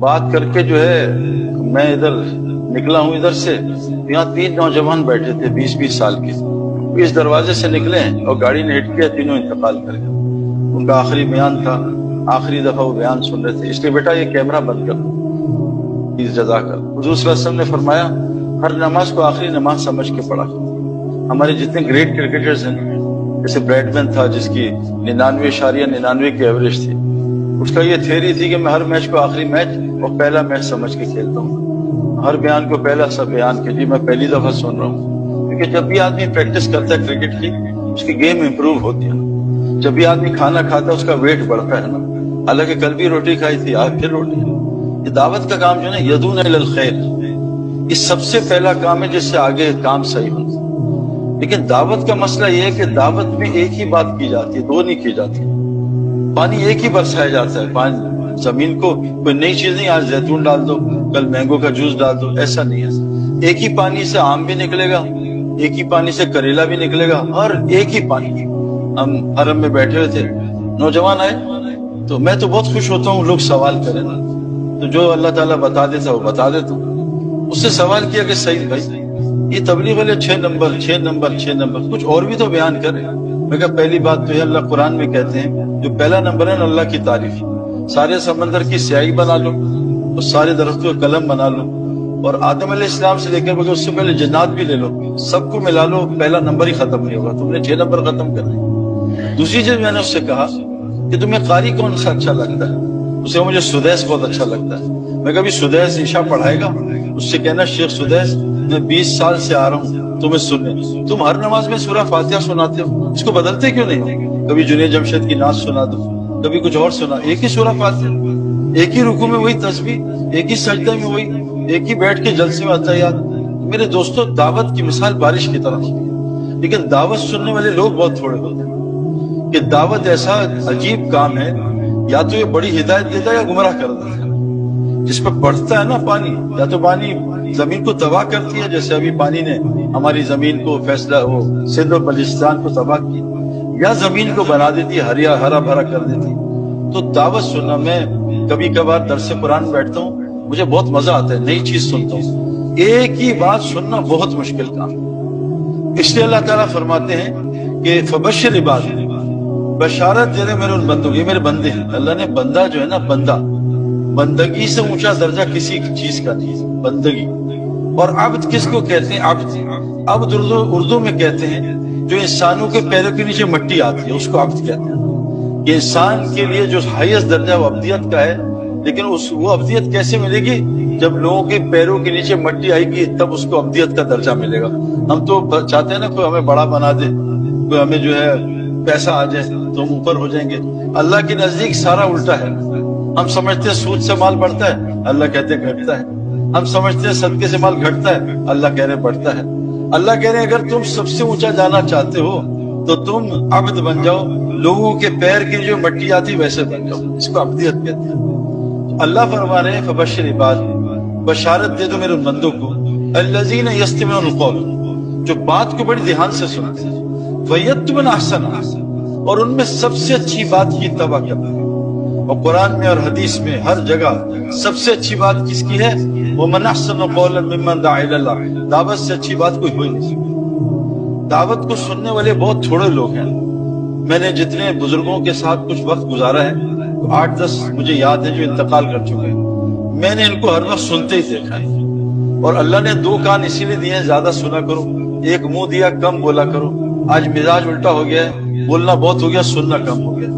بات کر کے جو ہے میں ادھر نکلا ہوں ادھر سے، یہاں 3 نوجوان بیٹھے تھے 20-20 سال کے، اس دروازے سے نکلے اور گاڑی نے ہٹ کیا، تینوں انتقال کر گئے۔ ان کا آخری بیان تھا، آخری دفعہ وہ بیان سن رہے تھے، اس لیے بیٹا یہ کیمرہ بند کر پلیز، جزاک اللہ۔ حضور صلی اللہ علیہ وسلم نے فرمایا ہر نماز کو آخری نماز سمجھ کے پڑھا۔ ہمارے جتنے گریٹ کرکٹرز ہیں، جیسے بریڈ مین تھا جس کی 99.99 کی ایوریج تھی، اس کا یہ تھیوری تھی کہ میں ہر میچ کو آخری میچ اور پہلا میچ سمجھ کے کھیلتا ہوں، ہر بیان کو پہلا سا بیان کہ جی میں پہلی دفعہ سن رہا ہوں۔ کیونکہ جب بھی آدمی پریکٹس کرتا ہے کرکٹ کی، اس کی گیم امپروو ہوتی ہے۔ جب بھی آدمی کھانا کھاتا ہے اس کا ویٹ بڑھتا ہے نا، حالانکہ کل بھی روٹی کھائی تھی آج پھر روٹی۔ یہ دعوت کا کام جو ہے نا، یدون الی الخیر، یہ سب سے پہلا کام ہے جس سے آگے کام صحیح ہوتا ہے۔ لیکن دعوت کا مسئلہ یہ ہے کہ دعوت میں ایک ہی بات کی جاتی ہے، دو نہیں کی جاتی۔ پانی ایک ہی برسایا جاتا ہے، پانی زمین کو کوئی نئی چیز نہیں، آج زیتون ڈال دو کل مینگو کا جوس ڈال دو، ایسا نہیں ہے۔ ایک ہی پانی سے آم بھی نکلے گا، ایک ہی پانی سے کریلا بھی نکلے گا، اور ایک ہی پانی۔ ہم حرم میں بیٹھے ہوئے تھے، نوجوان آئے تو میں تو بہت خوش ہوتا ہوں لوگ سوال کریں نا، تو جو اللہ تعالیٰ بتا دیتا وہ بتا دیتا ہوں۔ اس سے سوال کیا کہ سعید بھائی یہ تبلیغ والے 6 نمبر کچھ اور بھی تو بیان کریں۔ میں کہا پہلی بات تو یہ اللہ قرآن میں کہتے ہیں جو پہلا نمبر ہے نا اللہ کی تعریف، سارے سمندر کی سیاہی بنا لو اور سارے درختوں کا قلم بنا لو، اور آدم علیہ السلام سے لے کر اس سے پہلے جنات بھی لے لو، سب کو ملا لو، پہلا نمبر ہی ختم نہیں ہوگا، تم نے 6 نمبر ختم کر دی۔ دوسری چیز میں نے اس سے کہا کہ تمہیں قاری کون سا اچھا لگتا ہے؟ اسے مجھے سدیس بہت اچھا لگتا ہے۔ میں کبھی سدیس عشاء پڑھائے گا، اس سے کہنا شیخ سدیس میں 20 سال سے آ رہا ہوں تمہیں سننے، تم ہر نماز میں سورہ فاتحہ سناتے ہو، اس کو بدلتے کیوں نہیں ہو؟ کبھی جنید جمشید کی نعت سنا دو، کبھی کچھ اور سنا، ایک ہی سورہ فاتحہ، ایک ہی رکوع میں وہی تسبیح، ایک ہی سجدہ میں وہی، ایک ہی بیٹھ کے جلسے میں اتحیات۔ میرے دوستو دعوت کی مثال بارش کی طرح ہوتی ہے، لیکن دعوت سننے والے لوگ بہت تھوڑے ہوتے ہیں۔ کہ دعوت ایسا عجیب کام ہے، یا تو یہ بڑی ہدایت دیتا ہے یا گمراہ کر دیتا ہے۔ جس پہ بڑھتا ہے نا پانی، یا تو پانی زمین کو تباہ کرتی ہے، جیسے ابھی پانی نے ہماری زمین کو فیصلہ وہ سندھ و بلوچستان کو تباہ کی، یا زمین کو بنا دیتی ہے، ہرا بھرا کر دیتی۔ تو دعوت سننا، میں کبھی کبھار درس قرآن بیٹھتا ہوں، مجھے بہت مزہ آتا ہے، نئی چیز سنتا ہوں۔ ایک ہی بات سننا بہت مشکل کام، اس لیے اللہ تعالیٰ فرماتے ہیں کہ فبشر عباد، بشارت دے دے میرے ان بندوں، یہ میرے بندے ہیں۔ اللہ نے بندہ جو ہے نا، بندگی سے اونچا درجہ کسی چیز کا نہیں، بندگی۔ اور عبد کس کو کہتے ہیں؟ عبد اردو میں کہتے ہیں جو انسانوں کے پیروں کے نیچے مٹی آتی ہے، اس کو عبد کہتے ہیں۔ کہ انسان کے لیے جو ہائیسٹ درجہ وہ عبدیت کا ہے، لیکن وہ عبدیت کیسے ملے گی؟ جب لوگوں کے پیروں کے نیچے مٹی آئے گی تب اس کو عبدیت کا درجہ ملے گا۔ ہم تو چاہتے ہیں نا کوئی ہمیں بڑا بنا دے، کوئی ہمیں جو ہے پیسہ آ جائے تو ہم اوپر ہو جائیں گے۔ اللہ کے نزدیک سارا الٹا ہے۔ ہم سمجھتے ہیں سود سے مال بڑھتا ہے، اللہ کہتے ہیں گھٹتا ہے۔ ہم سمجھتے ہیں صدقے سے مال گھٹتا ہے، اللہ کہہ رہے بڑھتا ہے۔ اللہ کہہ رہے اگر تم سب سے اونچا جانا چاہتے ہو تو تم عبد بن جاؤ، لوگوں کے پیر کی جو مٹی آتی ویسے بن جاؤ، اس کو عبدیت کہتے ہیں۔ تو اللہ فرما رہے ہیں فبشر عباد، بشارت دے دو میرے بندوں کو، الذین یستمعون القول، جو بات کو بڑی دھیان سے سنتے ہیں، ویتبعون احسنہ، اور ان میں سب سے اچھی بات کی اتباع کرتے ہیں۔ اور قرآن میں اور حدیث میں ہر جگہ سب سے اچھی بات کس کی ہے؟ وَمَنْ أَحْسَنُ قَوْلًا مِّمَّنْ دَعَا إِلَى اللَّهِ، دعوت سے اچھی بات کوئی ہوئی نہیں۔ دعوت کو سننے والے بہت تھوڑے لوگ ہیں۔ میں نے جتنے بزرگوں کے ساتھ کچھ وقت گزارا ہے، 8-10 مجھے یاد ہے جو انتقال کر چکے ہیں، میں نے ان کو ہر وقت سنتے ہی دیکھا ہے۔ اور اللہ نے 2 کان اسی لیے دیے ہیں زیادہ سنا کرو، ایک منہ دیا کم بولا کرو۔ آج مزاج الٹا ہو گیا ہے، بولنا بہت ہو گیا، سننا کم ہو گیا۔